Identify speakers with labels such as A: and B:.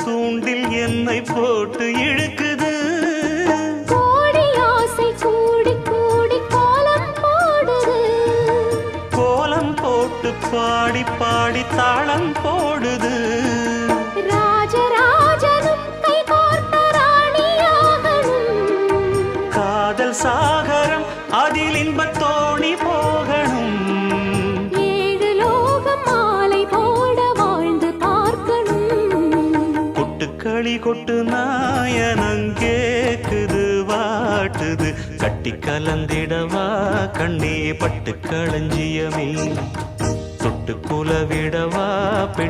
A: தூண்டில் என்னை போட்டு இழுக்குது.
B: கோடி ஆசை கூடி கூடி கோலம் போடுது.
A: கோலம் போட்டு பாடி பாடி தாளம் போடுது.
B: ராஜராஜனும் கை கோர்த்த ராணியாகணும்.
A: காதல் சாகரம் அதில் இன்பத் தோணி போகணும்.
B: ஏழு லோகம் மாலை போட வாழ்ந்து பார்க்கணும்.
A: கொட்டுக்களி கொட்டு நாயனங்கேக்குது வாட்டுது. கட்டி கலந்திடவா கண்ணே பட்டு களஞ்சியமே. தொட்டு குலவிடவா பெண்